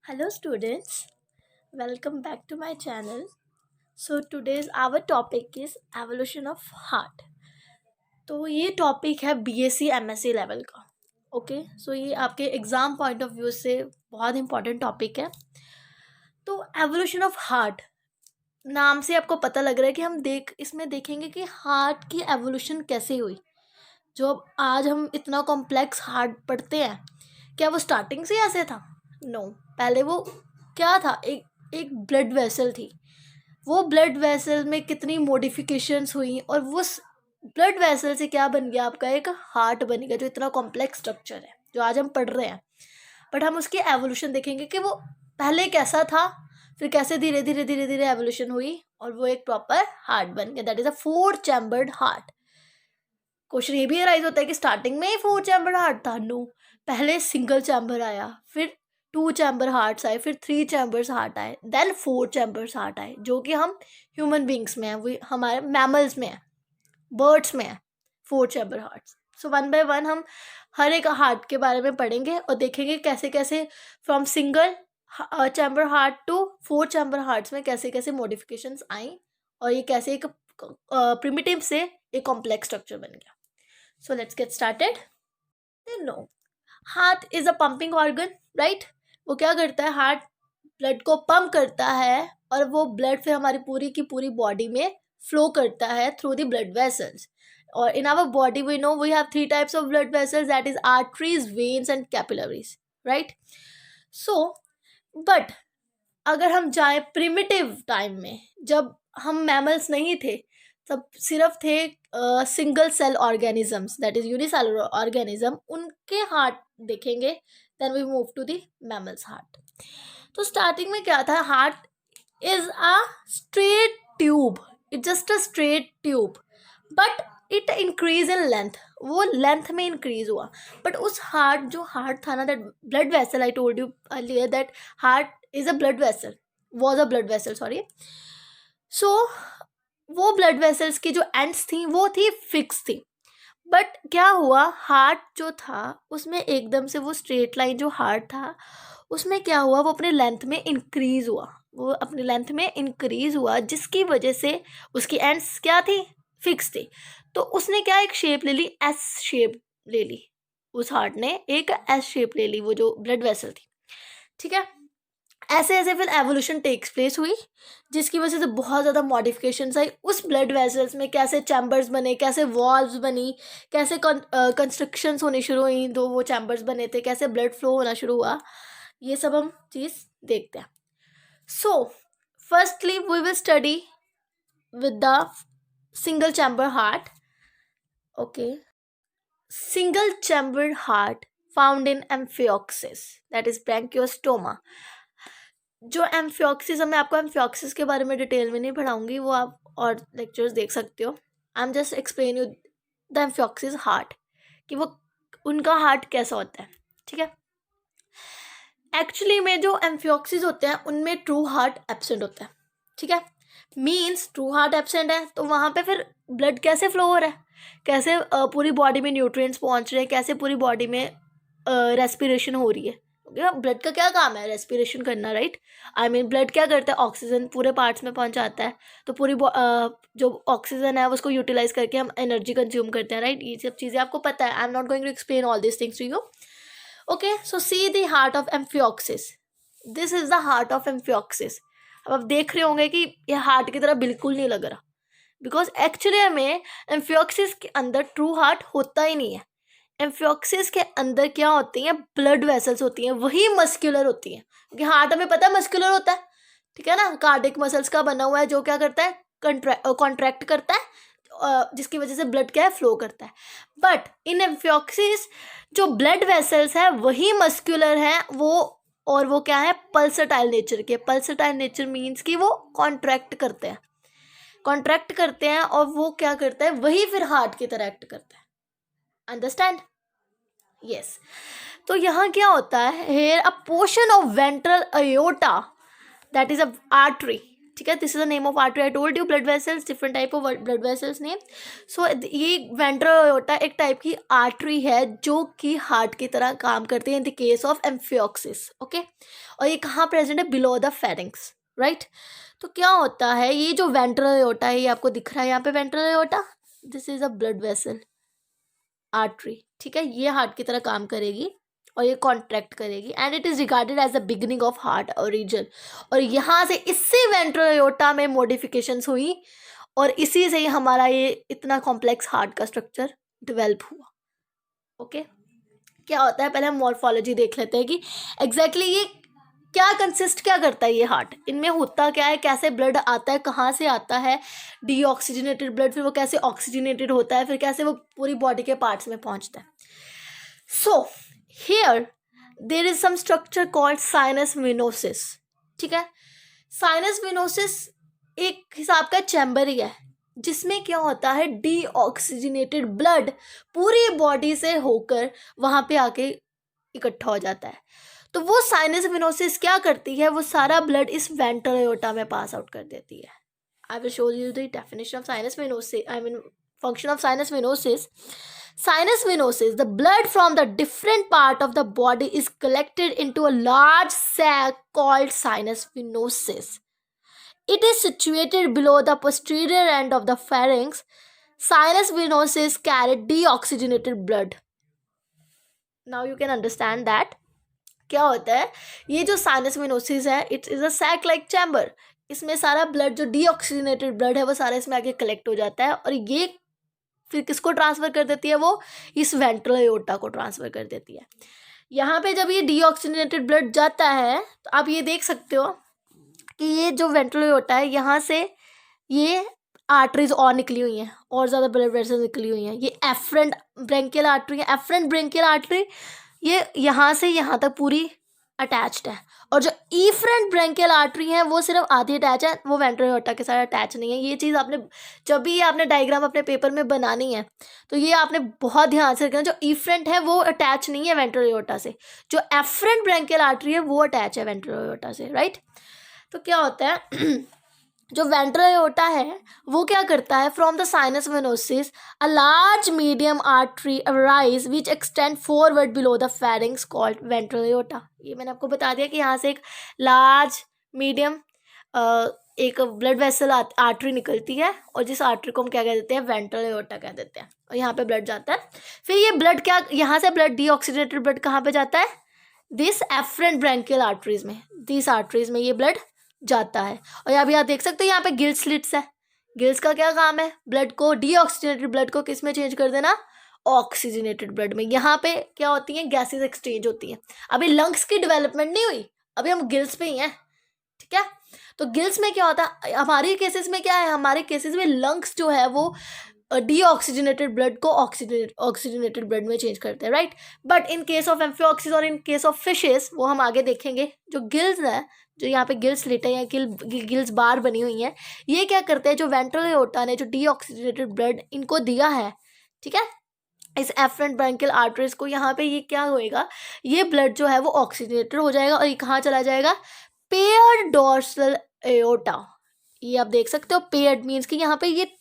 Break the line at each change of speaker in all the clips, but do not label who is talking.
Hello students, welcome back to my channel. So today's our topic is evolution of heart. तो ये topic है BSc MSc level का. Okay so ये आपके exam point of view से बहुत important topic है. तो एवोल्यूशन ऑफ हार्ट नाम से आपको पता लग रहा है कि हम इसमें देखेंगे कि हार्ट की एवोल्यूशन कैसे हुई. जो अब आज हम इतना कॉम्प्लेक्स हार्ट पढ़ते हैं, क्या वो स्टार्टिंग से ऐसे था? नो. पहले वो क्या था? एक एक ब्लड वेसल थी. वो ब्लड वेसल में कितनी मॉडिफिकेशंस हुई और वो ब्लड वेसल से क्या बन गया? आपका एक हार्ट बन गया, जो इतना कॉम्प्लेक्स स्ट्रक्चर है जो आज हम पढ़ रहे हैं. बट हम उसकी एवोल्यूशन देखेंगे कि वो पहले कैसा था, फिर कैसे धीरे धीरे धीरे धीरे एवोल्यूशन हुई और वो एक प्रॉपर हार्ट बन गया. That is a 4 chambered heart. Question ये भी अराइज होता है कि स्टार्टिंग में ही 4 चैम्बर हार्ट था. नो, पहले सिंगल चैम्बर आया, फिर 2 चैम्बर हार्ट्स आए, फिर 3 चैम्बर्स हार्ट आए, देन 4 चैम्बर्स हार्ट आए, जो कि हम ह्यूमन बींग्स में है, वो हमारे मैमल्स में है, बर्ड्स में है 4 chamber hearts. So one by one हम हर एक हार्ट के बारे में पढ़ेंगे और देखेंगे कैसे कैसे from single chamber heart to 4 chamber hearts में कैसे कैसे मॉडिफिकेशंस आई और ये कैसे एक प्रिमिटिव से एक कॉम्प्लेक्स स्ट्रक्चर बन गया. So let's get started. Then no, heart is a pumping organ, right. वो क्या करता है? हार्ट ब्लड को पंप करता है और वो ब्लड फिर हमारी पूरी की पूरी बॉडी में फ्लो करता है थ्रू द ब्लड वेसल्स. और in our body we know we have 3 types of blood vessels, that is arteries, veins and capillaries, right. So but अगर हम जाएं प्रिमिटिव टाइम में, जब हम मैमल्स नहीं थे, तब सिर्फ थे single cell organisms, that is unicellular organism, उनके हार्ट देखेंगे. Then we move to the mammals heart. तो स्टार्टिंग में क्या था? Heart is a straight tube, it's just a straight tube, but it increase in length. वो length में increase हुआ. बट उस हार्ट, जो हार्ट था ना, that blood vessel, I told you earlier that heart is a blood vessel, was a blood vessel, sorry. सो वो blood vessels की जो एंड्स थी वो थी फिक्स थी. बट क्या हुआ? हार्ट जो था उसमें एकदम से वो स्ट्रेट लाइन जो हार्ट था उसमें क्या हुआ? वो अपने लेंथ में इंक्रीज हुआ. वो अपने लेंथ में इंक्रीज हुआ जिसकी वजह से उसकी एंड्स क्या थी? फिक्स थी. तो उसने क्या एक शेप ले ली, एस शेप ले ली. उस हार्ट ने एक एस शेप ले ली, वो जो ब्लड वेसल थी. ठीक है. ऐसे ऐसे फिर एवोल्यूशन टेक्स प्लेस हुई, जिसकी वजह से बहुत ज़्यादा मॉडिफिकेशंस आई उस ब्लड वेसल्स में. कैसे चैम्बर्स बने, कैसे वॉल्व्स बनी, कैसे कंस्ट्रक्शंस होनी शुरू हुई, दो वो चैम्बर्स बने थे, कैसे ब्लड फ्लो होना शुरू हुआ, ये सब हम चीज़ देखते हैं. So firstly we will study with the single chamber heart. Okay. Single chamber heart found in amphioxus, that is branchiostoma. जो एम्फियोक्सिस, मैं आपको एम्फियोक्सिस के बारे में डिटेल में नहीं पढ़ाऊंगी, वो आप और लेक्चर्स देख सकते हो. I am just explain you the amphioxus heart, कि वो उनका हार्ट कैसा होता है. ठीक है. एक्चुअली में जो एम्फियोक्सिस होते हैं उनमें ट्रू हार्ट एब्सेंट होता है. ठीक है. मीन्स ट्रू हार्ट एब्सेंट है तो वहाँ पे फिर ब्लड कैसे फ्लो हो रहा है, कैसे पूरी बॉडी में न्यूट्रिएंट्स पहुँच रहे हैं, कैसे पूरी बॉडी में रेस्पिरेशन हो रही है. ब्लड का क्या काम है? रेस्पिरेशन करना, राइट. आई मीन ब्लड क्या करता है? ऑक्सीजन पूरे पार्ट्स में पहुंचाता है. तो पूरी जो ऑक्सीजन है उसको यूटिलाइज करके हम एनर्जी कंज्यूम करते हैं, राइट. ये सब चीज़ें आपको पता है. I am not going to explain all this things to you. Okay. So see the heart of amphioxus. This is the heart of amphioxus. अब आप देख रहे होंगे कि यह हार्ट की तरह बिल्कुल नहीं लग रहा, बिकॉज एक्चुअली में एम्फियोक्सिस के अंदर ट्रू हार्ट होता ही नहीं है. एम्फियोक्सिस के अंदर क्या होती हैं? ब्लड वेसल्स होती हैं, वही मस्कुलर होती हैं, क्योंकि हार्ट हमें पता है मस्कुलर होता है. ठीक है ना. कार्डिक मसल्स का बना हुआ है, जो क्या करता है? कॉन्ट्रैक्ट करता है, जिसकी वजह से ब्लड क्या है? फ्लो करता है. बट इन एम्फियोक्सिस जो ब्लड वेसल्स है वही मस्कुलर है, वो. और वो क्या है? पल्सटाइल नेचर के. पल्सटाइल नेचर मीन्स कि वो कॉन्ट्रैक्ट करते हैं, कॉन्ट्रैक्ट करते हैं, और वो क्या करता है? वही फिर हार्ट की तरह एक्ट करता है. अंडरस्टैंड? यस. तो यहाँ क्या होता है? Here a portion of ventral aorta, that is a artery, ठीक है, this is the name of artery. I told you blood vessels, different type of blood vessels name. So ये वेंट्रल एओर्टा एक type की artery है जो कि heart की तरह काम करती है in the case of amphioxus. Okay, और ये कहाँ प्रेजेंट है? Below the pharynx, right. तो क्या होता है, ये जो वेंट्रल एओर्टा है, ये आपको दिख रहा है यहाँ पे ventral aorta, this is a blood vessel artery, ठीक है। ये हार्ट की तरह काम करेगी और ये कॉन्ट्रैक्ट करेगी and it is regarded as the beginning of heart origin. और यहाँ से इसी वेंट्रल एओर्टा में मॉडिफिकेशंस हुई और इसी से ही हमारा ये इतना कॉम्प्लेक्स हार्ट का स्ट्रक्चर डेवलप हुआ। ओके, क्या होता है, पहले हम मॉर्फोलॉजी देख लेते हैं कि एग्जैक्टली ये क्या करता है ये हार्ट, इनमें होता क्या है, कैसे ब्लड आता है, कहाँ से आता है डीऑक्सीजनेटेड ब्लड, फिर वो कैसे ऑक्सीजनेटेड होता है, फिर कैसे वो पूरी बॉडी के पार्ट्स में पहुंचता है। So here there is some structure called sinus venosus, ठीक है। साइनस वेनोसिस एक हिसाब का चैम्बर ही है जिसमें क्या होता है, डीऑक्सीजनेटेड ब्लड पूरी बॉडी से होकर वहां पे आके इकट्ठा हो जाता है। तो वो साइनस वेनोसिस क्या करती है, वो सारा ब्लड इस वेंट्रल एओर्टा में पास आउट कर देती है। I will show you the definition of sinus venosus, I mean function of sinus venosus. Sinus venosus, the blood from the different part of the body is collected into a large sac called sinus venosus. It is situated below the posterior end of the pharynx. Sinus venosus carry deoxygenated blood. Now you can understand that क्या होता है, ये जो sinus venosus है, it is a sac like chamber. इसमें सारा blood जो deoxygenated blood है वो सारा इसमें आके कलेक्ट हो जाता है और ये फिर किसको ट्रांसफर कर देती है, वो इस वेंट्रल एओर्टा को ट्रांसफर कर देती है। यहाँ पे जब ये डीऑक्सीजनेटेड ब्लड जाता है तो आप ये देख सकते हो कि ये जो वेंट्रल एओर्टा है, यहाँ से ये आर्टरीज और निकली हुई हैं, और ज़्यादा ब्लड वेसल्स निकली हुई हैं। ये एफरेंट ब्रेंकियल आर्टरी है, एफरेंट ब्रेंकियल आर्टरी ये यहाँ से यहाँ तक पूरी अटैच्ड है, और जो ईफ्रेंट ब्रेंकियल आर्टरी है वो सिर्फ आधी अटैच है, वो वेंट्रल एओर्टा के साथ अटैच नहीं है। ये चीज़ आपने जब भी आपने डायग्राम अपने पेपर में बनानी है तो ये आपने बहुत ध्यान से रखना, जो ईफ्रेंट है वो अटैच नहीं है वेंट्रल एओर्टा से, जो एफरेंट ब्रेंकियल आर्टरी है वो अटैच है वेंट्रल एओर्टा से, राइट। तो क्या होता है जो वेंट्रल एओर्टा है वो क्या करता है, from the sinus venosus a large medium artery arise which extend forward below the pharynx called ventral aorta. ये मैंने आपको बता दिया कि यहाँ से एक लार्ज मीडियम एक ब्लड वेसल आर्टरी निकलती है और जिस आर्टरी को हम क्या कह देते हैं, वेंट्रल एओर्टा कह देते हैं, और यहाँ पे ब्लड जाता है। फिर ये ब्लड क्या, यहाँ से ब्लड डीऑक्सीजनेटेड ब्लड कहाँ पे जाता है, दिस एफरेंट ब्रेंकियल आर्टरीज में, दिस आर्टरीज में ये ब्लड जाता है। और अभी आप देख सकते हो यहाँ पे गिल्स स्लिट्स है, गिल्स का क्या काम है, ब्लड को, डीऑक्सीजनेटेड ब्लड को किस में चेंज कर देना, ऑक्सीजनेटेड ब्लड में। यहाँ पे क्या होती हैं, गैसेस एक्सचेंज होती हैं। अभी लंग्स की डेवलपमेंट नहीं हुई, अभी हम गिल्स पे ही हैं, ठीक है। तो गिल्स में क्या होता है, हमारे केसेस में क्या है, हमारे केसेस में लंग्स जो है वो डीऑक्सीजनेटेड ब्लड को ऑक्सीजनेटेड ब्लड में चेंज करते हैं, right. But in case of amphioxus और इन केस ऑफ फिशेस, वो हम आगे देखेंगे, जो गिल्स है, जो यहाँ पे गिल्स स्लिट है या गिल्स बार बनी हुई हैं, ये क्या करते हैं, जो वेंट्रल एओर्टा ने जो डीऑक्सीजनेटेड ब्लड इनको दिया है, ठीक है, इस एफरेंट ब्रेंकियल आर्टरीज को, यहाँ पे ये क्या होएगा, ये ब्लड जो है वो ऑक्सीजनेटेड हो जाएगा और ये कहाँ चला जाएगा, पेयर्ड डोर्सल एओर्टा। ये आप देख सकते हो, पेयर्ड मीन्स कि यहाँ पे ये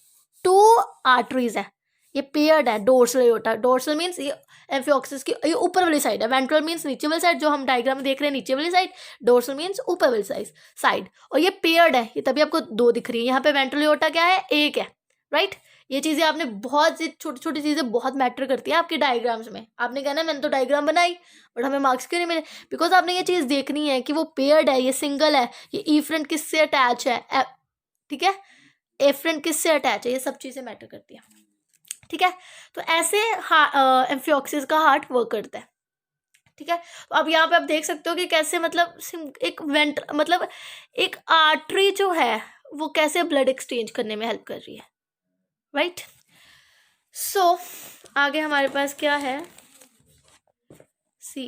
2 आर्टरीज है, ये पेयर्ड है, डोर्सल एओर्टा। डोर्सल मीन्स ये एम्फियोक्सिस की ये ऊपर वाली साइड है, वेंट्रल मीन्स नीचे वाली साइड, जो हम डायग्राम में देख रहे हैं नीचे वाली साइड, डोर्सल मीन्स ऊपर वाली साइड, और ये पेयर्ड है, ये तभी आपको 2 दिख रही है। यहाँ पे वेंट्रल एओर्टा क्या है, 1 है, राइट। ये चीज़ें आपने बहुत छोटी छोटी चीज़ें बहुत मैटर करती है आपके डायग्राम्स में। आपने कहना मैंने तो डायग्राम बनाई बट हमें मार्क्स क्यों नहीं मिले, बिकॉज आपने ये चीज़ देखनी है कि वो पेयर्ड है, ये सिंगल है, ये ईफ्रेंट किससे अटैच है, ठीक है, एफ्रेंट किससे अटैच है, ये सब चीज़ें मैटर करती हैं, ठीक है। तो ऐसे एम्फियोक्सिस का हार्ट वर्क करता है, ठीक है। तो अब यहाँ पे आप देख सकते हो कि कैसे मतलब मतलब एक आर्टरी जो है वो कैसे ब्लड एक्सचेंज करने में हेल्प कर रही है, राइट। सो आगे हमारे पास क्या है, see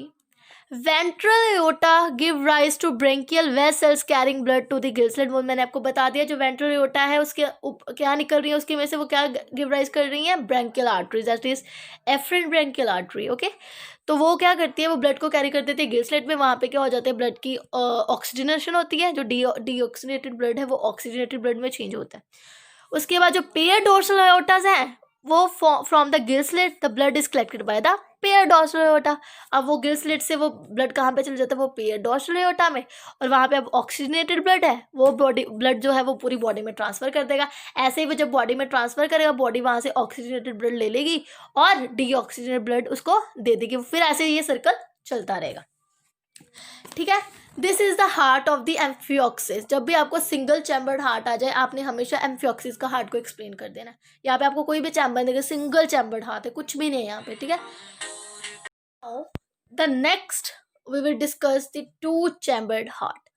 ventral aorta give rise to branchial vessels carrying blood to the gill slit. वो मैंने आपको बता दिया, जो वेंट्रल एओर्टा है उसके क्या निकल रही है, उसके में से वो क्या गिव राइज कर रही है, branchial arteries, that is efferent branchial artery. Okay, तो वो क्या करती है, वो ब्लड को कैरी कर देती है गिल्सलेट में। वहाँ पे क्या हो जाता है, ब्लड की ऑक्सीजनेशन होती है, जो डीऑक्सीनेटेड ब्लड है वो ऑक्सीजनेटेड ब्लड में चेंज होता है। उसके बाद जो पेयर डोर्सल एओर्टाज हैं, वो from the gill slit the blood is collected by the pair dorsal aorta. अब वो गिल्सलेट से वो ब्लड कहाँ पे चल जाता है, वो पेयर डोर्सल एओर्टा में, और वहाँ पे अब ऑक्सीजनेटेड ब्लड है, वो बॉडी ब्लड जो है वो पूरी बॉडी में ट्रांसफर कर देगा। ऐसे ही वो जब बॉडी में ट्रांसफर करेगा, बॉडी वहाँ से ऑक्सीजनेटेड ब्लड ले लेगी और डीऑक्सीजनेटेड ब्लड उसको दे देगी, फिर ऐसे ये सर्कल चलता रहेगा। ठीक है, this is the heart of the amphioxus. जब भी आपको सिंगल चैम्बर्ड हार्ट आ जाए, आपने हमेशा एम्फियोक्सिस का हार्ट को एक्सप्लेन कर देना है। यहाँ पे आपको कोई भी चैम्बर नहीं, सिंगल चैम्बर्ड हार्ट है, कुछ भी नहीं है यहाँ पे। ठीक है, the next we will discuss the two chambered heart.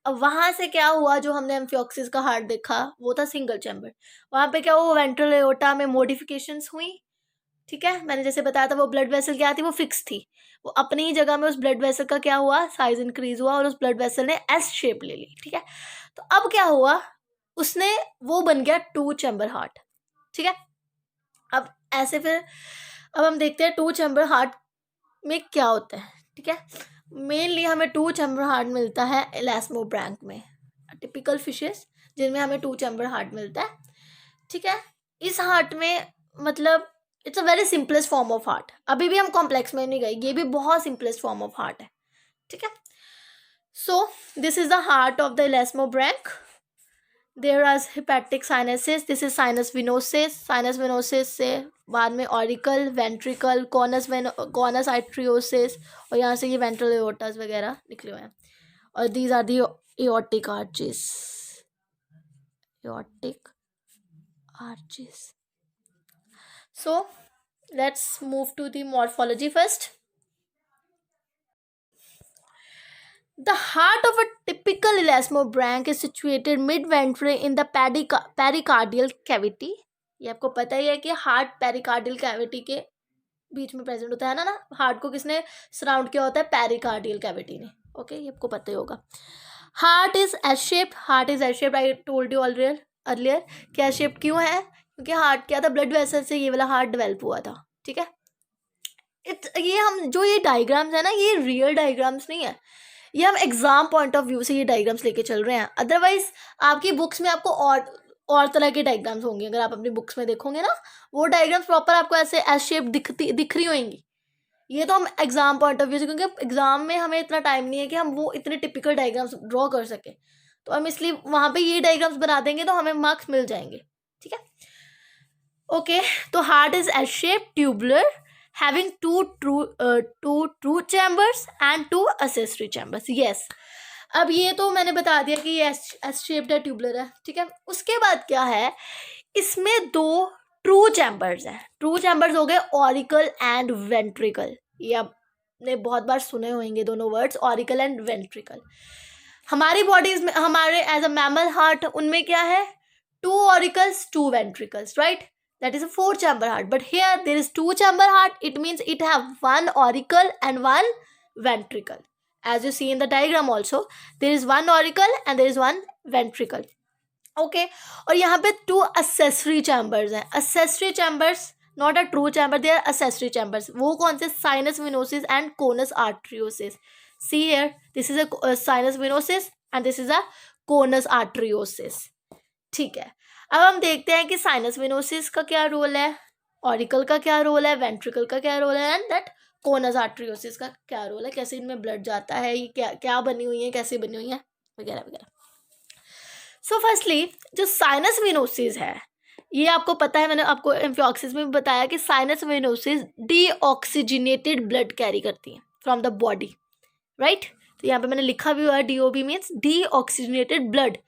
अब वहां से क्या हुआ, जो हमने एम्फियोक्सिस का हार्ट देखा वो था सिंगल चैम्बर। वहां पे क्या हुआ, वेंट्रल एओर्टा में मॉडिफिकेशंस हुई। ठीक है, मैंने जैसे बताया था, वो ब्लड वेसल क्या थी, वो फिक्स थी, वो अपनी ही जगह में उस ब्लड वेसल का क्या हुआ, साइज इंक्रीज हुआ और उस ब्लड वेसल ने एस शेप ले ली। ठीक है, तो अब क्या हुआ, उसने वो बन गया टू चैम्बर हार्ट। ठीक है, अब ऐसे फिर अब हम देखते हैं टू चैम्बर हार्ट में क्या होता है। ठीक है, मेनली हमें टू चैम्बर हार्ट मिलता है एलास्मोब्रैंक में, टिपिकल फिशेस जिनमें हमें टू चैम्बर हार्ट मिलता है। ठीक है, इस हार्ट में मतलब it's a very simplest form of heart. अभी भी हम कॉम्प्लेक्स में नहीं गए, ये भी बहुत सिंपलेस्ट फॉर्म ऑफ हार्ट है। ठीक है, so this is the heart of the elasmobranch. There are hepatic sinuses, this is sinus venosus. Sinus venosus से बाद में ऑरिकल, वेंट्रिकल, कॉनस आर्टरियोसिस, और यहाँ से ये वेंट्रल एओर्टास वगैरह निकले हुए हैं। और these are the aortic arches, aortic arches. So let's move to the morphology first. The heart of a typical elasmobranch is situated mid-ventrally in the pericardial cavity. ये आपको पता ही है कि हार्ट पेरिकार्डियल कैविटी के बीच में प्रेजेंट होता है ना। हार्ट को किसने सराउंड किया होता है, पेरिकार्डियल कैविटी ने। ओके, ये आपको पता ही होगा। Heart is S shape, heart is S shape, I told you earlier कि एस शेप क्यों है, क्योंकि हार्ट क्या था, ब्लड वेसल से ये वाला हार्ट डेवलप हुआ था। ठीक है, ये हम जो ये डायग्राम्स है ना, ये रियल डायग्राम्स नहीं है, ये हम एग्जाम पॉइंट ऑफ व्यू से ये डायग्राम्स लेके चल रहे हैं। अदरवाइज आपकी बुक्स में आपको और तरह के डायग्राम्स होंगे। अगर आप अपनी बुक्स में देखोगे ना, वो डायग्राम्स प्रॉपर आपको ऐसे एस शेप दिख रही होंगी। ये तो हम एग्जाम पॉइंट ऑफ व्यू से, क्योंकि एग्जाम में हमें इतना टाइम नहीं है कि हम वो इतने टिपिकल डायग्राम्स ड्रॉ कर सके, तो हम इसलिए वहाँ पे ये डायग्राम्स बना देंगे तो हमें मार्क्स मिल जाएंगे। ठीक है, ओके, तो heart is S shape, tubular, having two true chambers and two accessory chambers. Yes, अब ये तो मैंने बता दिया कि ये एस शेप्ड है, ट्यूबुलर है। ठीक है, उसके बाद क्या है, इसमें दो ट्रू चैम्बर्स हैं। ट्रू चैम्बर्स हो गए ऑरिकल एंड वेंट्रिकल। ये आपने बहुत बार सुने होंगे दोनों वर्ड्स, ऑरिकल एंड वेंट्रिकल। हमारी बॉडीज में, हमारे एज अ मैमल हार्ट, उनमें क्या है, two auricles two ventricles, right? That is a four chamber heart, but here there is two chamber heart. It means it have one auricle and one ventricle. As you see in the diagram also, there is one auricle and there is one ventricle. Okay, और यहाँ पे two accessory chambers हैं. Accessory chambers, not a true chamber, they are accessory chambers. वो कौन से, sinus venosus and conus arteriosus. See here, this is a sinus venosus and this is a conus arteriosus. ठीक है, अब हम देखते हैं कि साइनस विनोसिस का क्या रोल है, ऑरिकल का क्या रोल है, वेंट्रिकल का क्या रोल है, एंड दैट कोनस आर्टरियोसिस का क्या रोल है, कैसे इनमें ब्लड जाता है, ये क्या बनी हुई है, कैसे बनी हुई है, वगैरह वगैरह। सो फर्स्टली जो साइनस विनोसिस है, ये आपको पता है, मैंने आपको एम्फियोक्सिस में भी बताया कि sinus venosus deoxygenated blood carry करती है फ्रॉम द बॉडी, राइट? तो यहाँ पे मैंने लिखा भी हुआ है, डीओबी मीन्स डीऑक्सीजनेटेड ब्लड।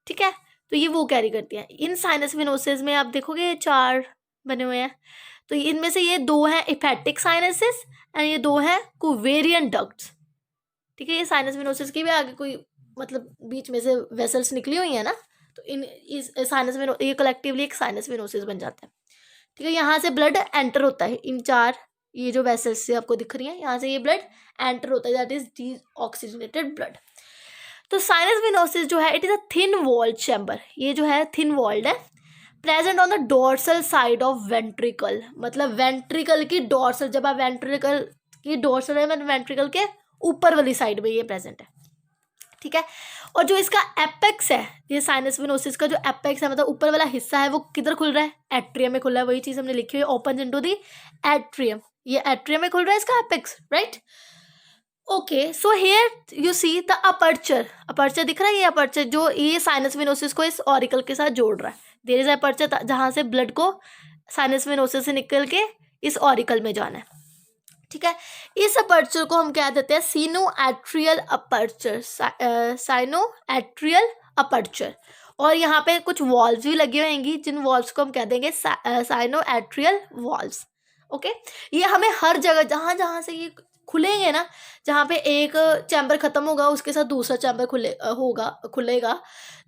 ठीक है, तो ये वो कैरी करती हैं। इन साइनस विनोसिस में आप देखोगे चार बने हुए हैं, तो इनमें से ये दो हैं हेपेटिक साइनसेस एंड ये दो हैं कुवेरियन डक्ट्स। ठीक है, ये साइनस विनोसिस की भी आगे कोई मतलब बीच में से वेसल्स निकली हुई है ना, तो इस साइनस विनो ये कलेक्टिवली एक साइनस विनोसिस बन जाता है। ठीक है, यहाँ से ब्लड एंटर होता है इन चार ये जो वेसल्स से आपको दिख रही है, यहाँ से ये ब्लड एंटर होता है, दैट इज डीऑक्सीजनेटेड ब्लड। तो साइनस वेनोसिस जो है it is a thin walled chamber, ये जो है थिन वॉल्ड है, present on the dorsal side of ventricle, मतलब वेंट्रिकल की डोर्सल, जब आप वेंट्रिकल की डोर्सल है मतलब वेंट्रिकल के ऊपर वाली साइड में ये प्रेजेंट है, ठीक है। और जो इसका एपेक्स है, ये साइनस वेनोसिस का जो एपेक्स है मतलब ऊपर वाला हिस्सा है, वो किधर खुल रहा है, एट्रियम में खुल रहा है, वही चीज हमने लिखी हुई है, ओपन इनटू द एट्रियम, ये एट्रियम में खुल रहा है इसका apex, right. Okay, so here you see the aperture, aperture दिख रहा है, ये अपर्चर जो ये साइनस वेनोसिस को इस ऑरिकल के साथ जोड़ रहा है, देयर इज अपर्चर जहाँ से ब्लड को साइनस वेनोसिस से निकल के इस ऑरिकल में जाना है, ठीक है। इस अपर्चर को हम क्या देते हैं, sino atrial aperture, sino atrial aperture. और यहाँ पे कुछ वॉल्व्स भी लगी होंगी, जिन वॉल्व्स को हम कह देंगे साइनो एट्रियल वॉल्व्स। ओके, ये हमें हर जगह जहाँ जहाँ से ये खुलेंगे ना, जहाँ पे एक चैम्बर खत्म होगा उसके साथ दूसरा चैम्बर खुलेगा,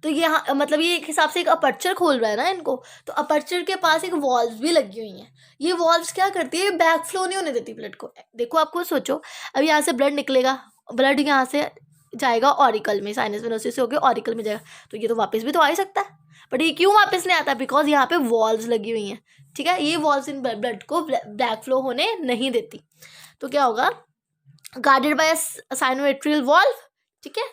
तो ये मतलब ये एक हिसाब से एक अपर्चर खोल रहा है ना इनको, तो अपर्चर के पास एक वॉल्व भी लगी हुई हैं। ये वॉल्व्स क्या करती है, बैक फ्लो नहीं होने देती ब्लड को। देखो आपको सोचो, अब यहाँ से ब्लड निकलेगा, ब्लड यहाँ से जाएगा ऑरिकल में, साइनस वेनोसिस से होकर ऑरिकल में जाएगा, तो ये तो वापस भी तो आ ही सकता है, बट ये क्यों वापस नहीं आता, बिकॉज यहाँ पे वॉल्व्स लगी हुई हैं, ठीक है। ये वॉल्व्स इन ब्लड को बैक फ्लो होने नहीं देती, तो क्या होगा, guarded by a sinoatrial valve, ठीक है।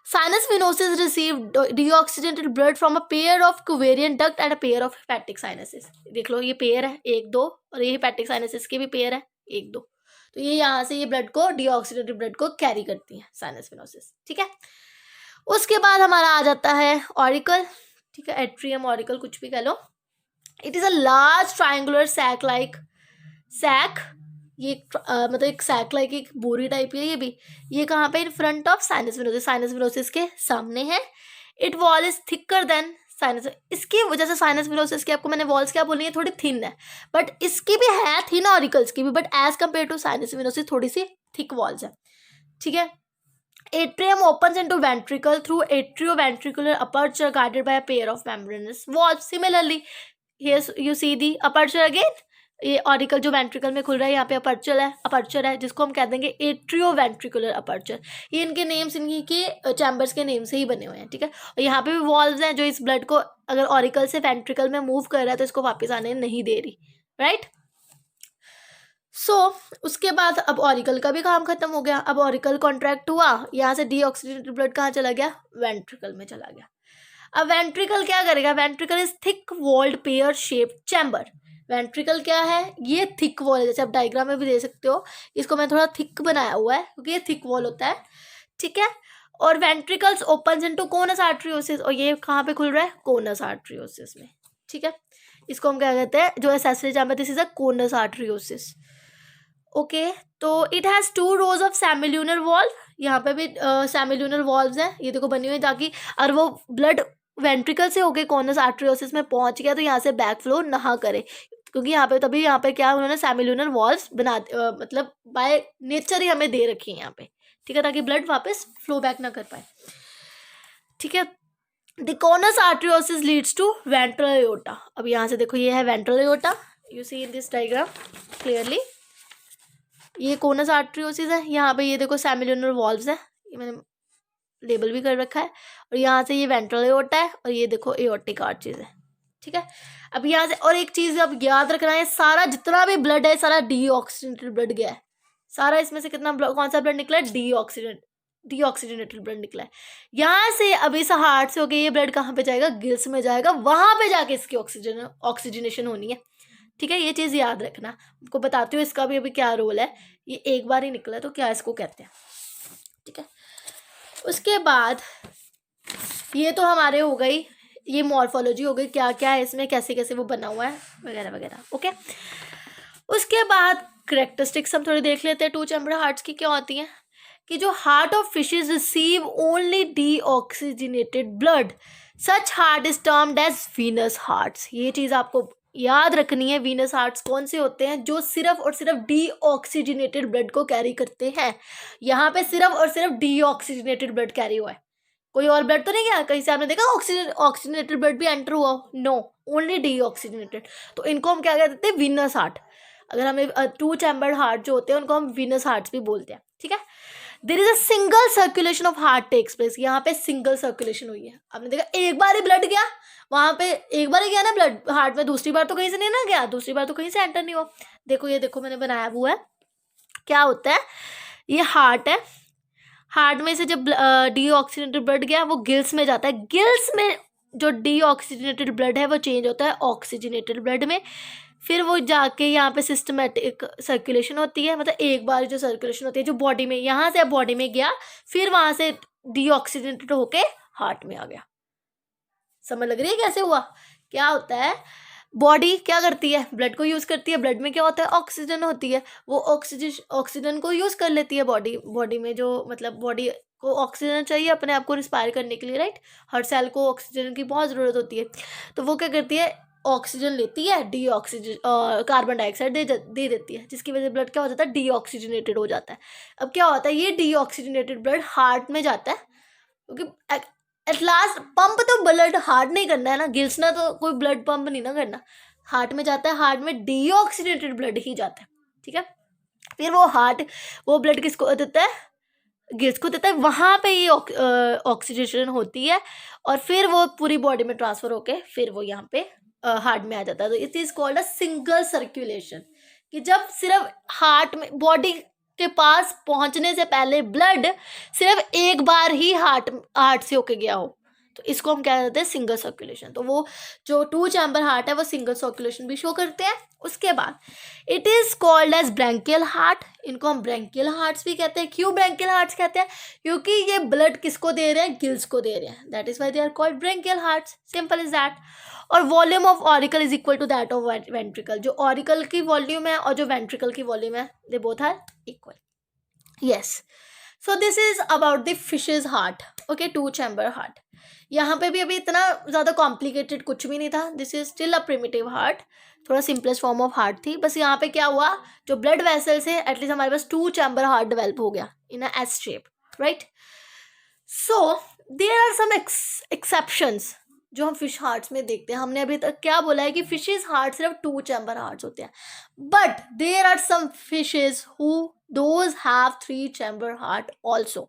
Sinus venosus receive deoxygenated blood from a pair of covariant duct and a pair of hepatic sinuses। देख लो ये पेयर है 1 2, और ये hepatic sinuses के भी पेयर है 1 2, तो ये यहाँ से ये ब्लड को डीऑक्सीडेटेड ब्लड को कैरी करती है साइनस वेनोसिस, ठीक है। उसके बाद हमारा आ जाता है ऑरिकल, ठीक है, एट्रियम ऑरिकल कुछ भी कह लो। It is a large triangular sac like sac, ये मतलब एक सैक लाइक एक बोरी टाइप है ये भी, ये कहाँ पे, in front of sinus venosus, sinus venosus के सामने है। It wall is thicker than sinus, इसकी वजह से साइनस वेनोसिस की आपको मैंने वॉल्स क्या बोली है, थोड़ी थिन है, बट इसकी भी है थिन ऑरिकल्स की भी, but as compare to sinus venosus थोड़ी सी थिक वॉल्स है, ठीक है। Atrium opens into ventricle through atrioventricular aperture guarded by a pair of membranous valves. Similarly, here you see the aperture again. ये auricle जो ventricle में खुल रहा है, यहाँ पे अपर्चर है जिसको हम कह देंगे एट्रियोवेंट्रिकुलर अपर्चर। ये इनके नेम्स इनकी के चैम्बर्स के नेम से ही बने हुए हैं, ठीक है। और यहाँ पे भी वॉल्व्स हैं जो इस ब्लड को अगर ऑरिकल से वेंट्रिकल में मूव कर रहा है तो इसको वापस आने नहीं दे रही, राइट। सो उसके बाद अब ऑरिकल का भी काम खत्म हो गया, अब ऑरिकल कॉन्ट्रैक्ट हुआ, यहाँ से डीऑक्सीडेटेड ब्लड कहाँ चला गया, वेंट्रिकल में चला गया। अब वेंट्रिकल क्या करेगा, ventricle is thick walled pear shaped chamber. Ventricle क्या है, ये थिक वॉल है, जैसे आप डायग्राम में भी दे सकते हो, इसको मैं थोड़ा थिक बनाया हुआ है क्योंकि ये थिक वॉल होता है, ठीक है। और वेंट्रिकल्स ओपन्स इनटू कोनस आर्टरियोसिस, और ये कहाँ पे खुल रहा है, कोनस आर्टरियोसिस में, ठीक है। इसको हम क्या कहते हैं, जो accessory chamber, this is a conus arteriosus. Okay, तो it has 2 rows of semilunar valve, यहाँ पे भी सेमिल्यूनर वॉल्व्स हैं, ये देखो बनी हुई, ताकि अगर वो ब्लड वेंट्रिकल से होके कॉर्नस आर्टरियोसिस में पहुंच गया तो यहाँ से बैक फ्लो ना करे, क्योंकि यहाँ पे क्या उन्होंने सेमिल्यूनर वॉल्व्स बना मतलब बाय नेचर ही हमें दे रखी है यहाँ पे, ठीक है, ताकि ब्लड वापस फ्लो बैक ना कर पाए, ठीक है। The conus arteriosus leads to ventral aorta. अब यहाँ से देखो ये है ventral aorta, you see in this diagram clearly, ये कोनस आर्टरियोसिस है, यहाँ पे ये देखो सेमिल्यूनर वॉल्व्स है, ये मैंने लेबल भी कर रखा है, और यहाँ से ये वेंट्रल एओर्टा है, और ये देखो एओर्टिक आर्चेज है, ठीक है। अब यहाँ से और एक चीज़ अब याद रखना है, सारा जितना भी ब्लड है सारा डीऑक्सीडेटेड ब्लड गया है, सारा इसमें से कितना कौन सा ब्लड निकला है, डीऑक्सीडेटेड ब्लड निकला है। यहाँ से अब इस हार्ट से होके ये ब्लड कहाँ पे जाएगा, गिल्स में जाएगा, वहाँ पे जाके इसकी ऑक्सीजनेशन होनी है, ठीक है। ये चीज़ याद रखना, आपको बताती हूँ इसका भी अभी क्या रोल है, ये एक बार ही निकला तो क्या इसको कहते हैं, ठीक है। उसके बाद ये तो हमारे हो गई, ये मॉर्फोलॉजी हो गई, क्या क्या है इसमें, कैसे कैसे वो बना हुआ है वगैरह वगैरह, ओके। उसके बाद करेक्टरिस्टिक्स हम थोड़ी देख लेते हैं 2 चैम्बर हार्ट्स की क्या होती हैं, कि जो heart of fishes receive only deoxygenated blood, such heart is termed as venous hearts. ये चीज़ आपको याद रखनी है, वीनस हार्ट्स कौन से होते हैं, जो सिर्फ और सिर्फ डीऑक्सीजनेटेड ब्लड को कैरी करते हैं। यहाँ पे सिर्फ और सिर्फ डीऑक्सीजनेटेड ब्लड कैरी हुआ है, कोई और ब्लड तो नहीं गया, कहीं से आपने देखा ऑक्सीजनेटेड ब्लड भी एंटर हुआ, नो, ओनली डीऑक्सीजनेटेड, तो इनको हम क्या कहते हैं, वीनस हार्ट। अगर हमें 2 चैम्बर्ड हार्ट जो होते हैं उनको हम वीनस हार्ट्स भी बोलते हैं, ठीक है। There is a single circulation of heart takes place, यहाँ पे सिंगल सर्कुलेशन हुई है। आपने देखा एक बार ही ब्लड गया वहां पे, एक बार ही गया ना ब्लड हार्ट में, दूसरी बार तो कहीं से नहीं ना गया, दूसरी बार तो कहीं से एंटर नहीं हुआ। देखो ये देखो मैंने बनाया हुआ है, क्या होता है, ये हार्ट है, हार्ट में से जब डीऑक्सीजनेटेड ब्लड गया वो गिल्स में जाता है, गिल्स में जो डीऑक्सीजनेटेड ब्लड है वो चेंज होता है ऑक्सीजनेटेड ब्लड में, फिर वो जाके यहाँ पे सिस्टमेटिक सर्कुलेशन होती है, मतलब एक बार जो सर्कुलेशन होती है जो बॉडी में, यहाँ से बॉडी में गया फिर वहाँ से डीऑक्सीजनेटेड होके हार्ट में आ गया। समझ लग रही है कैसे हुआ? क्या होता है, बॉडी क्या करती है, ब्लड को यूज़ करती है, ब्लड में क्या होता है, ऑक्सीजन होती है, वो ऑक्सीजन को यूज़ कर लेती है बॉडी में, जो मतलब बॉडी को ऑक्सीजन चाहिए अपने आप को रिस्पायर करने के लिए, राइट। हर सेल को ऑक्सीजन की बहुत ज़रूरत होती है, तो वो क्या करती है, ऑक्सीजन लेती है, कार्बन डाइऑक्साइड दे देती है, जिसकी वजह से ब्लड क्या हो जाता है, डीऑक्सीजनेटेड हो जाता है। अब क्या होता है, ये डीऑक्सीजनेटेड ब्लड हार्ट में जाता है, क्योंकि एट लास्ट पंप तो ब्लड हार्ट नहीं करना है ना, गिल्सना तो कोई ब्लड पंप नहीं ना करना, हार्ट में जाता है, हार्ट में डीऑक्सीजनेटेड ब्लड ही जाता है, ठीक है। फिर वो ब्लड किसको देता है, गिल्स को देता है, वहाँ पे ये ऑक्सीडेशन होती है और फिर वो पूरी बॉडी में ट्रांसफर होके फिर वो यहाँ पे हार्ट में आ जाता है। तो it is called a single circulation, कि जब सिर्फ हार्ट में बॉडी के पास पहुंचने से पहले ब्लड सिर्फ एक बार ही हार्ट से होके गया हो, तो इसको हम क्या कहते हैं, सिंगल सर्कुलेशन। तो वो जो 2 चैम्बर हार्ट है वो सिंगल सर्कुलेशन भी शो करते हैं। उसके बाद it is called as branchial heart, इनको हम ब्रैंकियल हार्ट्स भी कहते हैं। क्यों ब्रैंकियल हार्ट्स कहते हैं, क्योंकि ये ब्लड किसको दे रहे हैं, गिल्स को दे रहे हैं, that is why they are called branchial hearts, simple is that. और volume of auricle is equal to that of ventricle, जो ऑरिकल की वॉल्यूम है और जो वेंट्रिकल की वॉल्यूम है they both are equal. Yes, so this is about the fishes heart, okay, 2 chamber heart. यहाँ पे भी अभी इतना ज़्यादा कॉम्प्लिकेटेड कुछ भी नहीं था, this is still a primitive heart, थोड़ा सिंपलेस्ट फॉर्म ऑफ हार्ट थी। बस यहाँ पे क्या हुआ, जो ब्लड वेसल्स है एटलीस्ट हमारे पास 2 चैम्बर हार्ट डेवलप हो गया in a S shape, right. So there are some exceptions जो हम फिश हार्ट्स में देखते हैं। हमने अभी तक क्या बोला है कि फिशेज हार्ट सिर्फ 2 चैम्बर हार्ट्स होते हैं, but there are some fishes who those have 3 chamber heart also,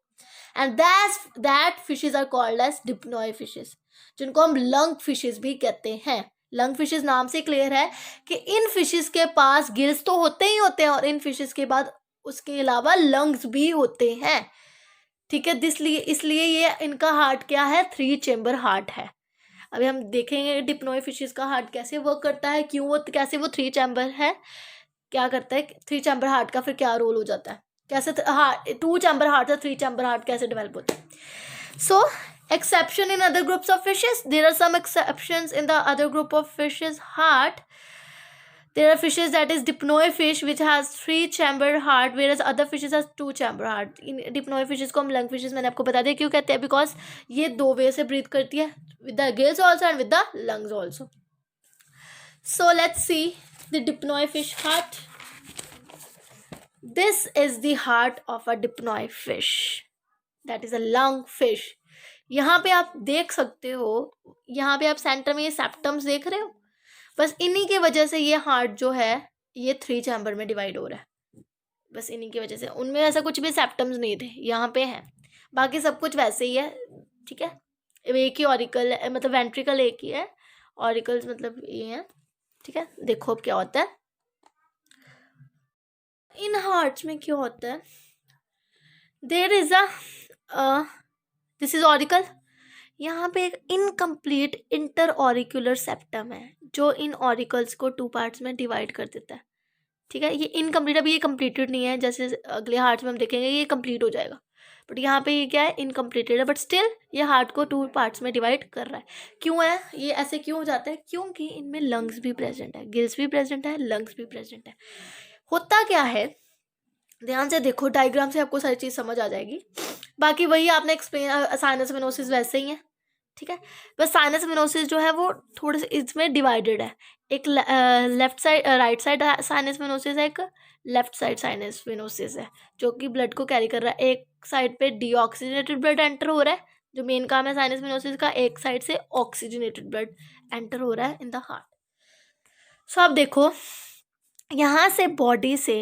and that fishes are called as dipnoi fishes, जिनको हम लंग फिशेज भी कहते हैं। लंग फिशेज नाम से क्लियर है कि इन फिशेज के पास गिल्स तो होते ही होते हैं और इन फिशेज के बाद उसके अलावा लंग्स भी होते हैं, ठीक है। इसलिए ये इनका हार्ट क्या है, 3 चैम्बर हार्ट है। अभी हम देखेंगे डिप्नॉय फिशेज का हार्ट कैसे वर्क करता है, क्यों वो कैसे वो 3 चैम्बर है, क्या करता है 3 चैम्बर हार्ट का फिर क्या रोल हो जाता है, कैसे 2 चैम्बर हार्ट से 3 चैम्बर हार्ट कैसे डेवलप होता है। सो exception in other groups of fishes, there are some exceptions in the other group of fishes heart. There are fishes that is dipnoid fish which has 3 chambered heart, whereas other fishes has 2 chambered heart. In dipnoid fishes को हम lung fishes मैंने आपको बता दिया क्यों कहते हैं, because ये 2 वे से breathe करती है, with the gills also and with the lungs also. So let's see the dipnoid fish heart. This is the heart of a dipnoid fish, that is a lung fish. यहाँ पे आप देख सकते हो, यहाँ पे आप सेंटर में ये सेप्टम्स देख रहे हो, बस इन्हीं की वजह से ये हार्ट जो है ये 3 चैम्बर में डिवाइड हो रहा है, बस इन्हीं की वजह से। उनमें ऐसा कुछ भी सेप्टम्स नहीं थे, यहाँ पे हैं, बाकी सब कुछ वैसे ही है, ठीक है। एक ही ऑरिकल है, मतलब वेंट्रिकल एक ही है, ऑरिकल्स मतलब ये है, ठीक है। देखो अब क्या होता है इन हार्ट्स में, क्या होता है, there is this is auricle, यहाँ पे एक इनकम्प्लीट इंटर ऑरिकुलर सेप्टम है जो इन ऑरिकल्स को 2 पार्ट्स में डिवाइड कर देता है, ठीक है। ये इनकम्प्लीट, अभी ये कंप्लीटेड नहीं है, जैसे अगले हार्ट में हम देखेंगे ये कंप्लीट हो जाएगा, बट यहाँ पे ये क्या है, इनकम्प्लीटेड है, बट स्टिल ये हार्ट को 2 पार्ट्स में डिवाइड कर रहा है। क्यों है ये ऐसे, क्यों हो जाता है, क्योंकि इनमें लंग्स भी प्रेजेंट है, गिल्स भी प्रेजेंट है, लंग्स भी प्रेजेंट है। होता क्या है, ध्यान से देखो, डायग्राम से आपको सारी चीज़ समझ आ जाएगी, बाकी वही आपने एक्सप्लेन, साइनस वेनोसिस वैसे ही है, ठीक है। बस साइनस वेनोसिस जो है वो थोड़े से इसमें डिवाइडेड है, एक left side right side sinus venosus है, एक लेफ्ट साइड साइनस वेनोसिस है, जो कि ब्लड को कैरी कर रहा है। एक साइड पे डीऑक्सीजनेटेड ब्लड एंटर हो रहा है, जो मेन काम है साइनस वेनोसिस का, एक साइड से ऑक्सीजनेटेड ब्लड एंटर हो रहा है इन द हार्ट। सो आप देखो यहाँ से बॉडी से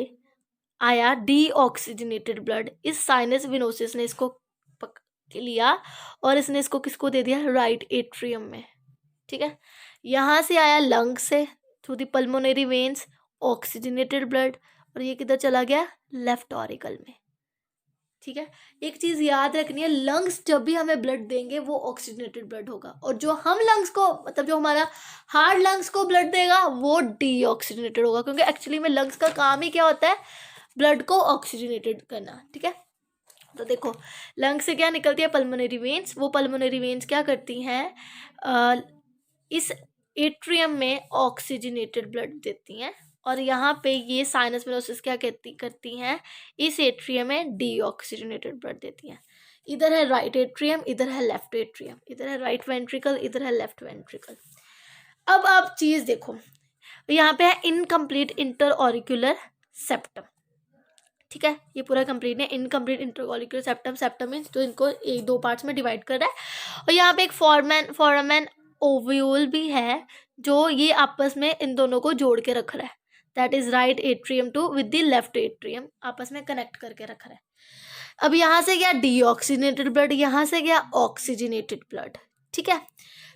आया डीऑक्सीजनेटेड ब्लड, इस साइनस विनोसिस ने इसको पक लिया और इसने इसको किसको दे दिया, राइट एट्रियम में। ठीक है, यहाँ से आया लंग से through the pulmonary veins oxygenated blood, और ये किधर चला गया, लेफ्ट ऑरिकल में। ठीक है, एक चीज याद रखनी है, लंग्स जब भी हमें ब्लड देंगे वो ऑक्सीजनेटेड ब्लड होगा, और जो हम लंग्स को मतलब जो हमारा हार्ट लंग्स को ब्लड देगा वो डीऑक्सीजनेटेड होगा, क्योंकि एक्चुअली में लंग्स का काम ही क्या होता है, ब्लड को ऑक्सीजनेटेड करना। ठीक है, तो देखो लंग से क्या निकलती है, पल्मोनरी वेन्स, वो पल्मोनरी वेन्स क्या करती हैं, इस एट्रियम में ऑक्सीजनेटेड ब्लड देती हैं, और यहाँ पे ये साइनस वेनोसिस क्या करती हैं, इस एट्रियम में डीऑक्सीजनेटेड ब्लड देती हैं। इधर है राइट एट्रियम, इधर है लेफ्ट एट्रियम, इधर है राइट वेंट्रिकल, इधर है लेफ्ट वेंट्रिकल। अब आप चीज़ देखो, यहाँ पे है इनकम्प्लीट इंटर ऑरिक्यूलर सेप्टम। ठीक है, ये पूरा कंप्लीट है, इनकम्प्लीट इंटरऑरिक्यूलर सेप्टम, सेप्टम मीन्स तो इनको एक दो पार्ट्स में डिवाइड कर रहा है, और यहाँ पे एक फोरामेन ओव्यूल भी है जो ये आपस में इन दोनों को जोड़ के रख रहा है, that is right atrium to with the left atrium, आपस में कनेक्ट करके रख रहा है। अब यहाँ से गया डीऑक्सीजनेटेड ब्लड, यहाँ से गया ऑक्सीजनेटेड ब्लड। ठीक है,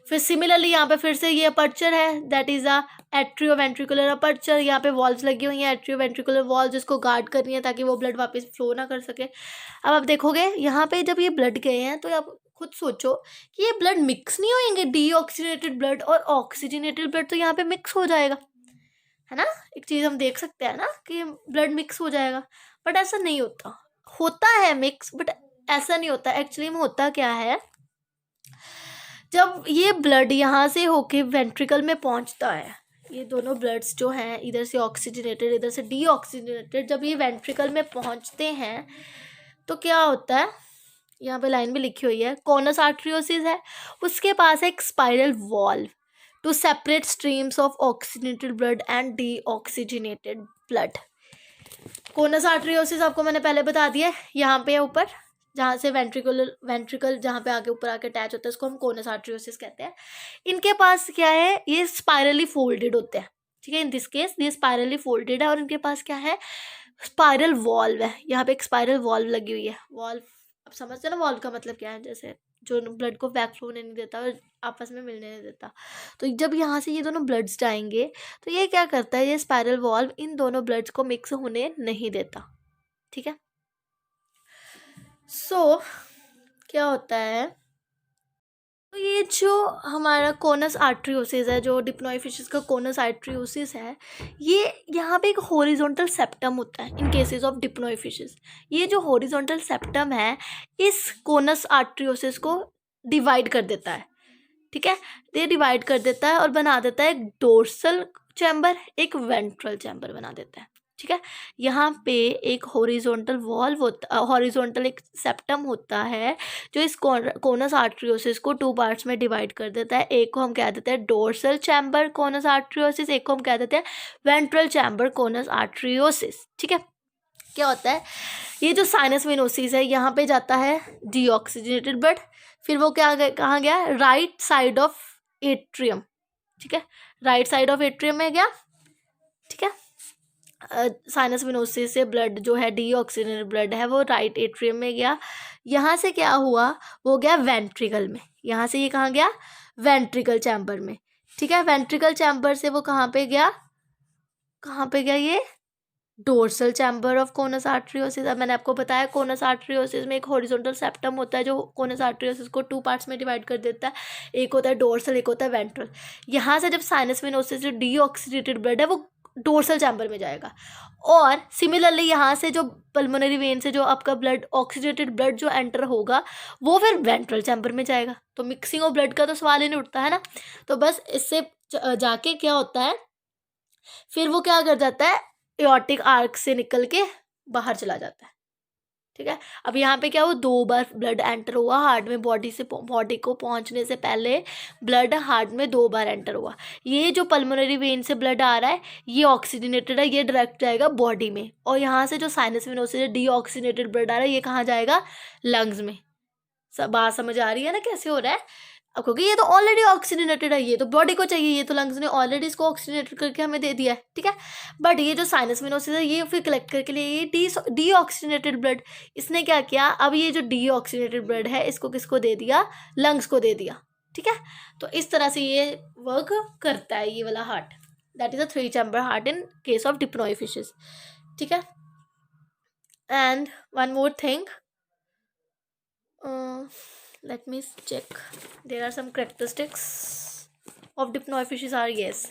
फिर सिमिलरली यहाँ पे फिर से ये अपर्चर है, that is a atrio ventricular aperture, यहाँ पे वॉल्व्स लगी हुई हैं, एट्रियो वेंट्रिकुलर वॉल्व जिसको गार्ड कर रही है ताकि वो ब्लड वापस फ्लो ना कर सके। अब आप देखोगे यहाँ पे जब ये ब्लड गए हैं तो आप खुद सोचो कि ये ब्लड मिक्स नहीं होंगे, डीऑक्सीजनेटेड ब्लड और ऑक्सीजनेटेड ब्लड तो यहाँ पे मिक्स हो जाएगा, है ना। एक चीज़ हम देख सकते हैं ना कि ब्लड मिक्स हो जाएगा, बट ऐसा नहीं होता, होता है मिक्स बट ऐसा नहीं होता। एक्चुअली में होता क्या है, जब ये ब्लड यहाँ से होके वेंट्रिकल में पहुँचता है, ये दोनों ब्लड्स जो हैं इधर से ऑक्सीजनेटेड इधर से डीऑक्सीजनेटेड, जब ये वेंट्रिकल में पहुँचते हैं तो क्या होता है, यहाँ पे लाइन भी लिखी हुई है, कॉनस आर्टरियोसिस है, उसके पास एक spiral valve to separate streams of oxygenated blood and deoxygenated blood. Conus arteriosus आपको मैंने पहले बता दिया, यहाँ पे ऊपर जहाँ से वेंट्रिकल जहाँ पे आगे ऊपर आके अटैच होता है उसको हम कोनस आर्टरियोसिस कहते हैं। इनके पास क्या है, ये स्पाइरली फोल्डेड होते हैं। ठीक है, इन दिस केस ये स्पाइरली फोल्डेड है, और इनके पास क्या है, स्पाइरल वॉल्व है, यहाँ पे एक स्पाइरल वॉल्व लगी हुई है। वॉल्व अब समझते हो ना, वॉल्व का मतलब क्या है, जैसे जो ब्लड को बैक फ्लो नहीं देता और आपस में मिलने नहीं देता। तो जब यहाँ से ये दोनों ब्लड्स जाएंगे तो ये क्या करता है, ये स्पाइरल वॉल्व इन दोनों ब्लड्स को मिक्स होने नहीं देता। ठीक है, सो क्या होता है, तो ये जो हमारा कोनस आर्टरियोसिस है, जो डिप्नोई फिशेस का कोनस आर्टरियोसिस है, ये यहाँ पे एक हॉरिजॉन्टल सेप्टम होता है इन केसेस ऑफ डिप्नोई फिशेस। ये जो हॉरिजॉन्टल सेप्टम है इस कोनस आर्टरियोसिस को डिवाइड कर देता है। ठीक है, ये डिवाइड कर देता है और बना देता है एक डोर्सल चैम्बर, एक वेंट्रल चैम्बर बना देता है। ठीक है, यहाँ पे एक हॉरिजॉन्टल वॉल्व होता, हॉरिजॉन्टल एक सेप्टम होता है जो इस कोनस आर्टरियोसिस को टू पार्ट्स में डिवाइड कर देता है। एक को हम कह देते हैं डोर्सल चैम्बर कोनस आर्टरियोसिस, एक को हम कह देते हैं वेंट्रल चैम्बर कोनस आर्टरियोसिस। ठीक है, क्या होता है, ये जो साइनस वेनोसिस है यहाँ पे जाता है डीऑक्सीजनेटेड ब्लड, फिर वो क्या कहाँ गया, राइट साइड ऑफ एट्रियम। ठीक है, राइट साइड ऑफ एट्रियम में गया। ठीक है, साइनस वेनोसिस से ब्लड जो है डीऑक्सीजनेटेड ब्लड है वो राइट एट्रियम में गया, यहाँ से क्या हुआ, वो गया वेंट्रिकल में, यहाँ से ये कहाँ गया, वेंट्रिकल चैम्बर में। ठीक है, वेंट्रिकल चैम्बर से वो कहाँ पे गया, कहाँ पे गया, ये डोर्सल चैम्बर ऑफ कोनस आर्टरियोसिस। अब मैंने आपको बताया कोनस आर्टरियोसिस में एक हॉरिजॉन्टल सेप्टम होता है जो कोनस आर्टरियोसिस को टू पार्ट्स में डिवाइड कर देता है, एक होता है डोर्सल एक होता है वेंट्रल। यहाँ से जब साइनस वेनोसिस जो डीऑक्सीडेटेड ब्लड है वो डोर्सल चैम्बर में जाएगा, और सिमिलरली यहाँ से जो पल्मोनरी वेन से जो आपका ब्लड ऑक्सीडेटेड ब्लड जो एंटर होगा वो फिर वेंट्रल चैम्बर में जाएगा। तो मिक्सिंग ऑफ ब्लड का तो सवाल ही नहीं उठता है ना। तो बस इससे जाके क्या होता है, फिर वो क्या कर जाता है, एओर्टिक आर्क से निकल के बाहर चला जाता है। ठीक है, अब यहाँ पे क्या हुआ, 2 बार ब्लड एंटर हुआ हार्ट में, बॉडी को पहुँचने से पहले ब्लड हार्ट में 2 बार एंटर हुआ। ये जो पल्मोनरी वेन से ब्लड आ रहा है ये ऑक्सीजनेटेड है, ये डायरेक्ट जाएगा बॉडी में, और यहाँ से जो साइनस वेनोसिस से डीऑक्सीजनेटेड ब्लड आ रहा है ये कहाँ जाएगा, लंग्स में। बात समझ आ रही है ना कैसे हो रहा है? अब क्योंकि ये तो ऑलरेडी ऑक्सीजनेटेड है, ये तो बॉडी को चाहिए, ये तो लंग्स ने ऑलरेडी इसको ऑक्सीजनेटेड करके हमें दे दिया है, ठीक है। बट ये जो साइनस वेनोसिस है ये फिर कलेक्ट करके लिए ये डी ऑक्सीजनेटेड ब्लड, इसने क्या किया, अब ये जो डी ऑक्सीजनेटेड ब्लड है इसको किसको दे दिया, लंग्स को दे दिया, ठीक है। तो इस तरह से ये वर्क करता है ये वाला heart, that is a 3 chamber heart in case of dipnoi fishes, ठीक है। And one more thing, let me check, there are some characteristics of dipnoi fishes are, yes,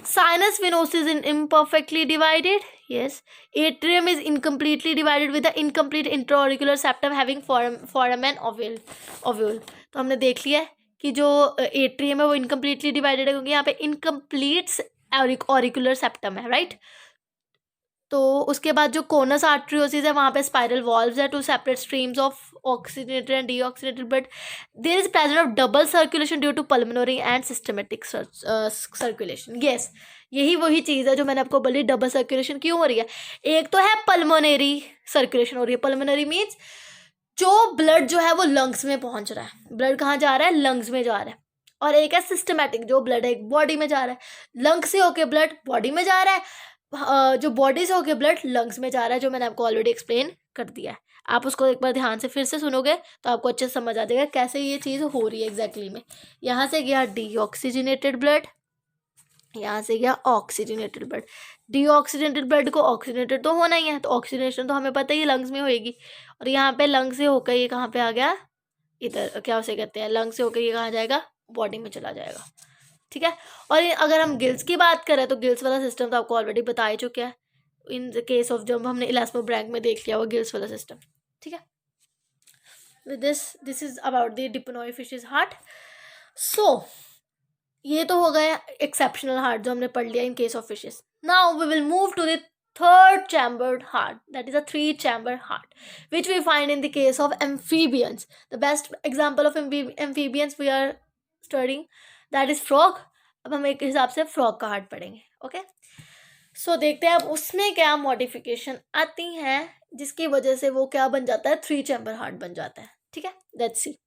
sinus venosus is imperfectly divided, yes, atrium is incompletely divided with the incomplete intra-auricular septum having foramen ovule। तो हमने देख लिया है कि जो atrium है वो incompletely divided है क्योंकि यहाँ पे इनकम्प्लीट ऑरिकुलर सेप्टम है, राइट। तो उसके बाद जो कोनस आर्टरियोसिस है वहाँ पे स्पाइरल वॉल्व्स है to separate streams of oxygenated and deoxygenated blood, there is presence of double circulation due to pulmonary and systematic circulation. Yes, यही वही चीज़ है जो मैंने आपको बोली, डबल सर्कुलेशन क्यों हो रही है। एक तो है पल्मोनरी सर्कुलेशन हो रही है, पल्मोनरी मीन्स जो ब्लड जो है वो लंग्स में पहुंच रहा है, ब्लड कहाँ जा रहा है, लंग्स में जा रहा है। और एक है सिस्टमेटिक, जो ब्लड है बॉडी में जा रहा है, लंग्स से होके ब्लड बॉडी में जा रहा है, जो बॉडी से होके ब्लड लंग्स में जा रहा है, जो मैंने आपको ऑलरेडी एक्सप्लेन कर दिया है। आप उसको एक बार ध्यान से फिर से सुनोगे तो आपको अच्छे से समझ आ जाएगा कैसे ये चीज़ हो रही है एग्जैक्टली में। यहाँ से गया डीऑक्सीजनेटेड ब्लड, यहाँ से गया ऑक्सीजनेटेड ब्लड। डीऑक्सीजनेटेड ब्लड को ऑक्सीजनेटेड तो होना ही है, तो ऑक्सीजनेशन तो हमें पता ही लंग्स में होएगी। और यहाँ पे लंग्स से होकर ये कहाँ पे आ गया, इधर क्या उसे कहते हैं, लंग्स से होकर ये कहाँ जाएगा, बॉडी में चला जाएगा, ठीक है। और अगर हम गिल्स की बात करें तो गिल्स वाला सिस्टम तो आपको ऑलरेडी बता ही चुका है इन द केस ऑफ, जब हमने इलास्मोब्रैंक में देख लिया वो गिल्स वाला सिस्टम, ठीक है। With this is about the dipnoi fishes heart. So ये तो हो गया एक्सेप्शनल हार्ट जो हमने पढ़ लिया in case of fishes. Now we will move to the third chambered heart, that is a 3 chamber heart, which we find in the case of amphibians. The best example of amphibians we are studying, that is frog। अब हम एक हिसाब से frog का heart पढ़ेंगे, okay. सो देखते हैं अब उसमें क्या मॉडिफिकेशन आती हैं जिसकी वजह से वो क्या बन जाता है, 3 चैम्बर हार्ट बन जाता है, ठीक है। Let's see,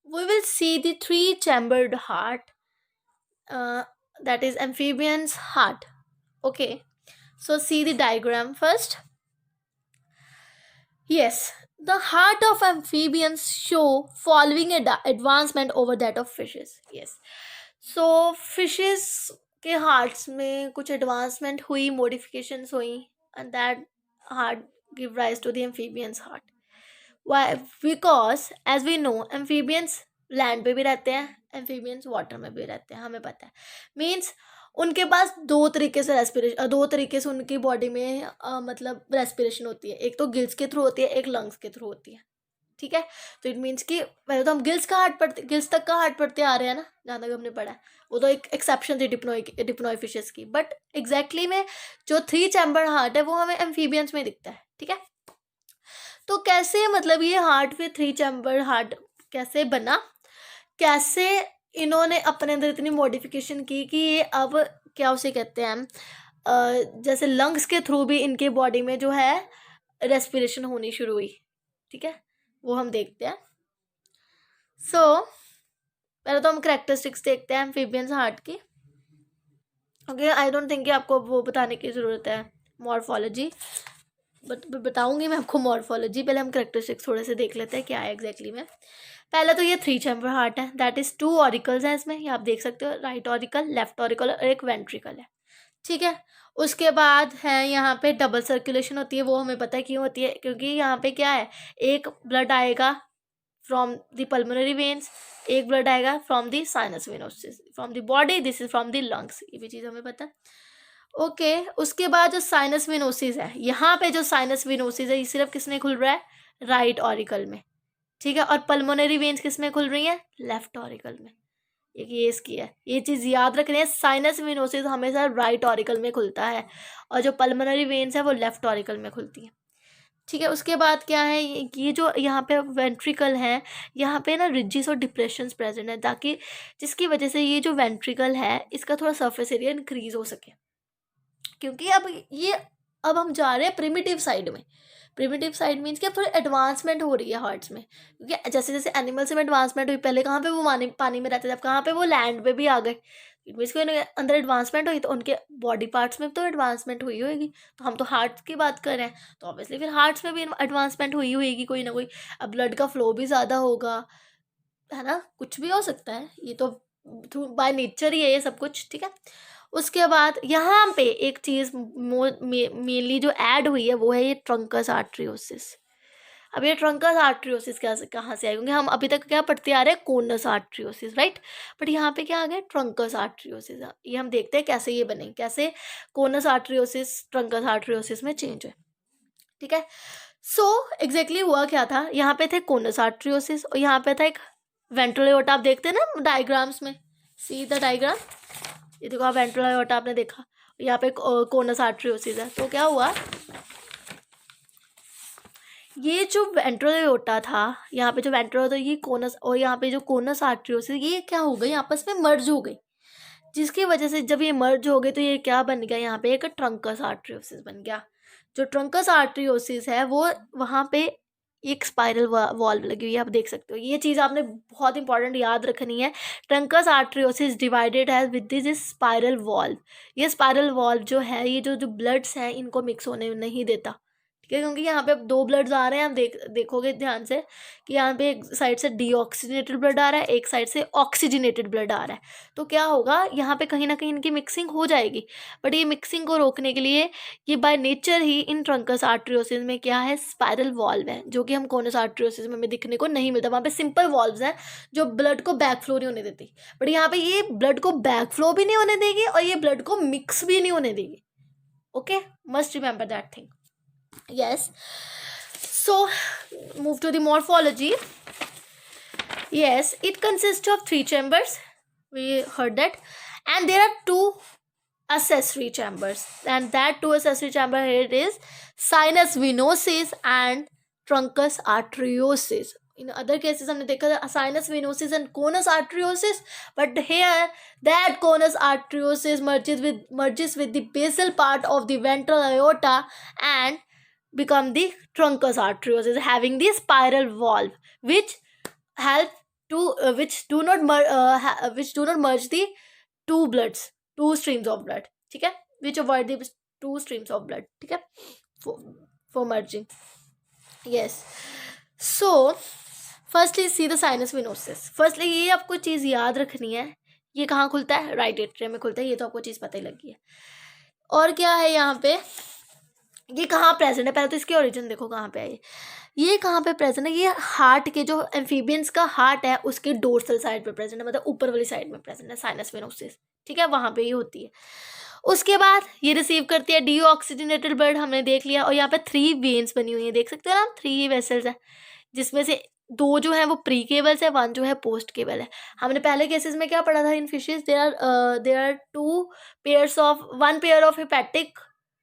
we will see the 3 chambered heart, that is amphibians heart, okay। So see the diagram first. Yes, the heart of amphibians show following advancement over that of fishes, yes। So fishes के hearts में कुछ advancement हुई, modifications हुई, and that heart give rise to the amphibians heart। Why? Because as we know amphibians land पे भी रहते हैं, amphibians water में भी रहते हैं, हमें पता है। Means उनके पास दो तरीके से उनकी बॉडी में मतलब रेस्पिरेशन होती है, एक तो गिल्स के थ्रू होती है, एक लंग्स के थ्रू होती है, ठीक है। तो इट मीन्स कि पहले तो हम गिल्स तक का हार्ट पढ़ते आ रहे हैं ना, जहाँ तक हमने पढ़ा है, वो तो एक एक्सेप्शन थी डिप्नोई फिशेस की। बट एग्जैक्टली में जो 3 चैम्बर हार्ट है वो हमें एम्फीबियंस में दिखता है, ठीक है। तो कैसे, मतलब ये हार्ट फिर 3 चैम्बर हार्ट कैसे बना, कैसे इन्होंने अपने अंदर इतनी मॉडिफिकेशन की कि ये अब क्या उसे कहते हैं, जैसे लंग्स के थ्रू भी इनके बॉडी में जो है रेस्पिरेशन होनी शुरू हुई, ठीक है, वो हम देखते हैं। सो पहले तो हम करैक्टरिस्टिक्स देखते हैं एम्फीबियंस हार्ट की, ओके। आई डोंट थिंक कि आपको वो बताने की ज़रूरत है मॉर्फोलॉजी, बट बताऊंगी मैं आपको मॉर्फोलॉजी। पहले हम करैक्टरिस्टिक्स थोड़े से देख लेते हैं क्या है एग्जैक्टली में। पहले तो ये 3 चैम्बर हार्ट है, दैट इज़ 2 ऑरिकल्स हैं इसमें, ये आप देख सकते हो, राइट ऑरिकल, लेफ्ट ऑरिकल और एक वेंट्रिकल है, ठीक है। उसके बाद है यहाँ पे डबल सर्कुलेशन होती है, वो हमें पता है क्यों होती है, क्योंकि यहाँ पे क्या है, एक ब्लड आएगा फ्रॉम द पल्मोनरी वेन्स, एक ब्लड आएगा from the sinus venosus from the body, this is from the lungs, ये भी चीज़ हमें पता है, ओके। उसके बाद जो साइनस वेनोसिस है, यहाँ पे जो साइनस वेनोसिस है ये सिर्फ किसमें खुल रहा है, राइट ऑरिकल में, ठीक है। और पल्मोनरी वेन्स किस में खुल रही हैं, लेफ्ट ऑरिकल में, एक ये इसकी है, ये चीज़ याद रखनी है, साइनस वेनोसिस हमेशा राइट ऑरिकल में खुलता है और जो पल्मोनरी वेन्स है वो लेफ्ट ऑरिकल में खुलती है, ठीक है। उसके बाद क्या है, ये जो यहाँ पे वेंट्रिकल है, यहाँ पे ना रिजिस और डिप्रेशंस प्रेजेंट है, ताकि जिसकी वजह से ये जो वेंट्रिकल है इसका थोड़ा सरफेस एरिया इंक्रीज हो सके, क्योंकि अब हम जा रहे हैं प्रिमिटिव साइड में। प्रिमिटिव साइड मीन्स कि अब थोड़ी एडवांसमेंट हो रही है हार्ट्स में, क्योंकि जैसे जैसे एनिमल्स में एडवांसमेंट हुई, पहले कहाँ पे वो पानी में रहते थे, अब कहाँ पे वो लैंड पे भी आ गए। इट मीन्स कि अंदर एडवांसमेंट हुई, तो उनके बॉडी पार्ट्स में तो एडवांसमेंट हुई होगी। तो हम तो हार्ट्स की बात कर रहे हैं, तो ऑब्वियसली फिर हार्ट्स में भी एडवांसमेंट हुई होगी कोई ना कोई। अब ब्लड का फ्लो भी ज़्यादा होगा, है ना, कुछ भी हो सकता है, ये तो बाय नेचर ही है ये सब कुछ, ठीक है। उसके बाद यहाँ पे एक चीज़ मेनली जो ऐड हुई है वो है ये ट्रंकस आर्टरियोसिस। अब ये ट्रंकस आर्टरियोसिस कहाँ से आए, क्योंकि हम अभी तक क्या पढ़ते आ रहे हैं, कोनस आर्टरियोसिस, राइट। बट यहाँ पे क्या आ गया, ट्रंकस आर्टरियोसिस। ये हम देखते हैं कैसे ये बने, कैसे कोनस आर्टरियोसिस ट्रंकस आर्टरियोसिस में चेंज है, ठीक है। सो एग्जैक्टली हुआ क्या था, यहाँ पे थे कोनस आर्टरियोसिस और यहाँ पे था एक वेंट्रल एओर्टा। आप देखते हैं ना डायग्राम्स में, सी द डायग्राम, ये देखो आप वेंट्रल एओर्टा आपने देखा, यहाँ पे कोनस आर्टरियोसिस है। तो क्या हुआ, ये जो वेंट्रल एओर्टा था, यहाँ पे जो वेंट्रल था ये कोनस, और यहाँ पे जो कोनस आर्टरियोसिस, ये क्या हो गई, आपस में मर्ज हो गई, जिसकी वजह से जब ये मर्ज हो गए तो ये क्या बन गया, यहाँ पे एक ट्रंकस आर्टरियोसिस बन गया। जो ट्रंकस आर्टरियोसिस है वो वहाँ पे एक स्पाइरल वॉल्व लगी हुई है, आप देख सकते हो। ये चीज़ आपने बहुत इंपॉर्टेंट याद रखनी है। ट्रंकस आर्टरियोसिस डिवाइडेड है विद दिस स्पाइरल वॉल्व। ये स्पाइरल वॉल्व जो है, ये जो ब्लड्स हैं इनको मिक्स होने नहीं देता, ठीक है, क्योंकि यहाँ पे अब दो ब्लड्स आ रहे हैं। आप देखोगे ध्यान से कि यहाँ पे एक साइड से डीऑक्सीजनेटेड ब्लड आ रहा है, एक साइड से ऑक्सीजनेटेड ब्लड आ रहा है। तो क्या होगा, यहाँ पे कहीं ना कहीं इनकी मिक्सिंग हो जाएगी। बट ये मिक्सिंग को रोकने के लिए ये by nature he in trunks आर्टरियोसिस में क्या है, स्पाइरल वॉल्व है, जो कि हम कोनस आर्टरियोसिस में हमें दिखने को नहीं मिलता। वहाँ पे सिंपल वॉल्व्स हैं जो ब्लड को बैक फ्लो नहीं होने देती, बट यहाँ पे ये ब्लड को बैक फ्लो भी नहीं होने देगी और ये ब्लड को मिक्स भी नहीं होने देगी। Okay, must remember that thing. Yes, so move to the morphology. Yes, it consists of 3 chambers, we heard that, and there are 2 accessory chambers, and that 2 accessory chamber here it is sinus venosus and truncus arteriosus. In other cases हमने देखा था sinus venosus and conus arteriosus, but here that conus arteriosus merges with the basal part of the ventral aorta and become the truncus arteriosus, having the spiral valve which help to which do not merge the two streams of blood, ठीक है, which avoid the 2 streams of blood, ठीक है, for merging. Yes, so firstly see the sinus venosus. firstly ये आपको चीज़ याद रखनी है, ये कहाँ खुलता है, राइट एट्रियम में खुलता है, ये तो आपको चीज़ पता ही लगी है। और क्या है यहाँ पे, ये कहाँ प्रेजेंट है, पहले तो इसकी ओरिजिन देखो कहाँ पे है, ये कहाँ पे प्रेजेंट है, ये हार्ट के जो एम्फीबियंस का हार्ट है उसके डोर्सल साइड पे प्रेजेंट है, मतलब ऊपर वाली साइड में प्रेजेंट है साइनस वेनोसिस, ठीक है, वहाँ पे ये होती है। उसके बाद ये रिसीव करती है डीऑक्सीजनेटेड ब्लड, हमने देख लिया। और यहाँ पे 3 वेन्स बनी हुई है, देख सकते हो ना, 3 वेसल्स है, जिसमें से 2 जो है वो प्री केबल्स है, 1 जो है पोस्ट केबल है। हमने पहले केसेस में क्या पढ़ा था, in fishes there are 2 pairs of 1 pair of hepatic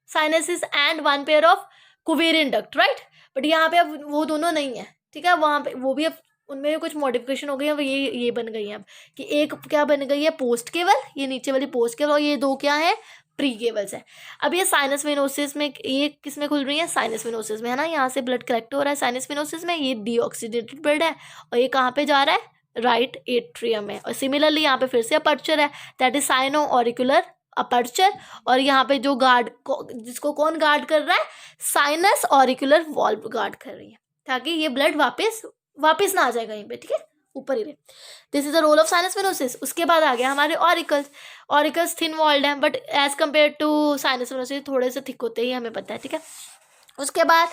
sinuses and 1 pair of cuvierian duct, right. But यहाँ पे अब वो दोनों नहीं है, ठीक है, वहाँ पे वो भी अब उनमें भी कुछ मॉडिफिकेशन हो गई है, अब ये बन गई है अब कि एक क्या बन गई है, पोस्ट केबल, ये नीचे वाली पोस्ट केबल, और ये 2 क्या है, प्री केबल्स है। अब ये साइनस वेनोसिस में, ये किस में खुल रही है, साइनस वेनोसिस में, है ना, यहाँ से ब्लड कलेक्ट हो रहा है साइनस वेनोसिस में, ये डीऑक्सीडेटेड ब्लड है, और ये कहाँ पे जा रहा है, राइट एट्रियम में। और सिमिलरली यहाँ पे फिर से अपर्चर है, that is sino auricular aperture, और यहाँ पे जो जिसको कौन गार्ड कर रहा है, साइनस ऑरिकुलर वॉल्व गार्ड कर रही है, ताकि ये ब्लड वापस ना आ जाए कहीं पे, ठीक है, ऊपर ही रहे। This is the role of sinus venosus. उसके बाद आ गया हमारे ऑरिकल्स थिन वॉल्ड हैं, but as compare to sinus venosus थोड़े से थिक होते ही हमें पता है, ठीक है। उसके बाद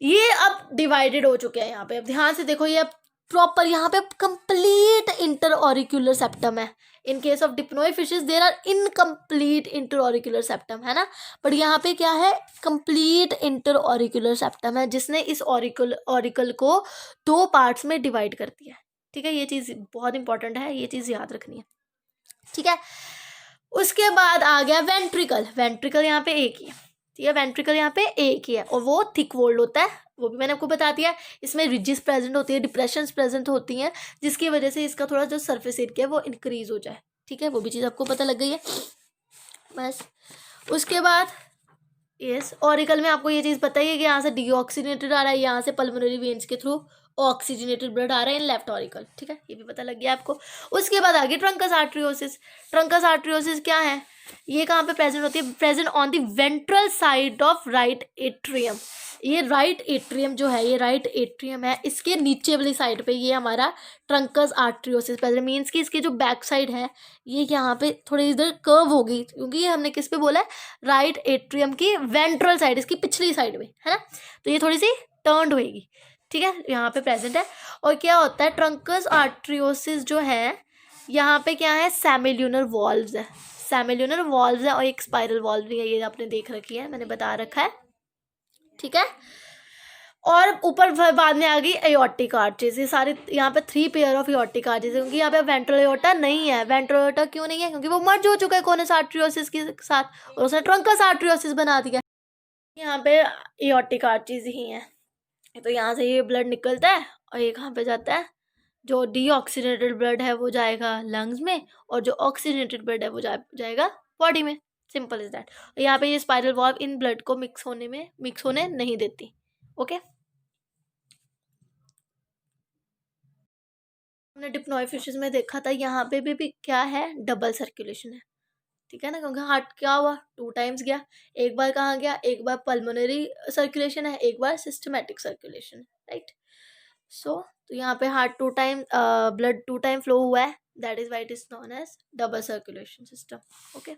ये अब डिवाइडेड हो चुके हैं, यहाँ पे अब ध्यान से देखो, ये अब प्रॉपर यहाँ पे कंप्लीट इंटर ऑरिकुलर सेप्टम है। In case of dipnoi fishes there are incomplete inter auricular septum, है ना, बट यहाँ पे क्या है, कंप्लीट इंटर ऑरिकुलर सेप्टम है, जिसने इस ऑरिकल को 2 पार्ट्स में डिवाइड कर दिया है, ठीक है। ये चीज़ बहुत इंपॉर्टेंट है, ये चीज़ याद रखनी है, ठीक है। उसके बाद आ गया वेंट्रिकल यहाँ पे एक ही है, ठीक है, वेंट्रिकल यहाँ पे एक ही है, और वो थिक वॉल्ड होता है, वो भी मैंने आपको बता दिया। इसमें रिजिस प्रेजेंट होती है, डिप्रेशंस प्रेजेंट होती हैं, जिसकी वजह से इसका थोड़ा जो सरफेस एरिया है वो इंक्रीज हो जाए, ठीक है, वो भी चीज़ आपको पता लग गई है बस। उसके बाद यस, ऑरिकल में आपको ये चीज़ पता ही है कि यहाँ से डीऑक्सीजनेटेड आ रहा है, यहाँ से पल्मोनरी वेन्स के थ्रू ऑक्सीजनेटेड ब्लड आ रहा है इन लेफ्ट ऑरिकल, ठीक है, ये भी पता लग गया आपको। उसके बाद आगे ट्रंकस आर्ट्रियोसिस। ट्रंकस आर्ट्रियोसिस क्या है, ये कहाँ पे प्रेजेंट होती है, present on the ventral side of right atrium. ये राइट एट्रियम जो है, ये राइट एट्रियम है, इसके नीचे वाली साइड पे ये हमारा ट्रंकस आर्ट्रियोसिस प्रेजेंट, मीन्स कि इसकी जो बैक साइड है ये यहाँ पे थोड़ी इधर कर्व होगी, क्योंकि ये हमने किस पे बोला है, राइट एट्रियम की वेंट्रल साइड, इसकी पिछली साइड में है ना, तो ये थोड़ी सी टर्न्ड होएगी, ठीक है, यहाँ पे प्रेजेंट है। और क्या होता है, ट्रंकस आर्ट्रियोसिस जो है, यहाँ पे क्या है, सेमिल्यूनर वॉल्व्स है, सेमिल्यूनर वॉल्व्स है, और एक स्पाइरल वॉल्व भी है, ये आपने देख रखी है, मैंने बता रखा है, ठीक है। और ऊपर बाद में आ गई एयोर्टिक आर्चेस, ये सारे यहाँ पे 3 पेयर ऑफ एयोर्टिक आर्चेस है, क्योंकि यहाँ पे वेंट्रल एयोर्टा नहीं है। वेंट्रल एयोर्टा क्यों नहीं है, क्योंकि वो मर्ज हो चुका है कोनस आर्ट्रियोसिस के साथ, और उसने ट्रंकस आर्ट्रियोसिस बना दिया। यहाँ पे एयोर्टिक आर्चेस ही हैं, तो यहाँ से ये ब्लड निकलता है और ये कहाँ पे जाता है, जो डीऑक्सीजनेटेड ब्लड है वो जाएगा लंग्स में, और जो ऑक्सीजनेटेड ब्लड है वो जाएगा बॉडी में, सिंपल इज दैट। यहाँ पे ये स्पाइरल वॉल्व इन ब्लड को मिक्स होने नहीं देती। ओके, हमने डिप्नॉय फिशेस में देखा था, यहाँ पे भी क्या है, डबल सर्कुलेशन है, ठीक है ना, क्योंकि हार्ट क्या हुआ, 2 टाइम्स गया, एक बार कहाँ गया, एक बार पल्मोनरी सर्कुलेशन है, एक बार सिस्टमैटिक सर्कुलेशन, राइट। सो तो यहाँ पे heart 2 time blood 2 time flow हुआ है, that is why it is known as double circulation system. Okay,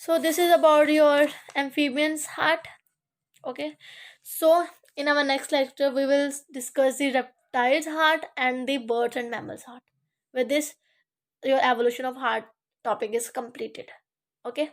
so this is about your amphibians heart. Okay, so in our next lecture we will discuss the reptiles heart and the birds and mammals heart. With this, your evolution of heart topic is completed. Okay.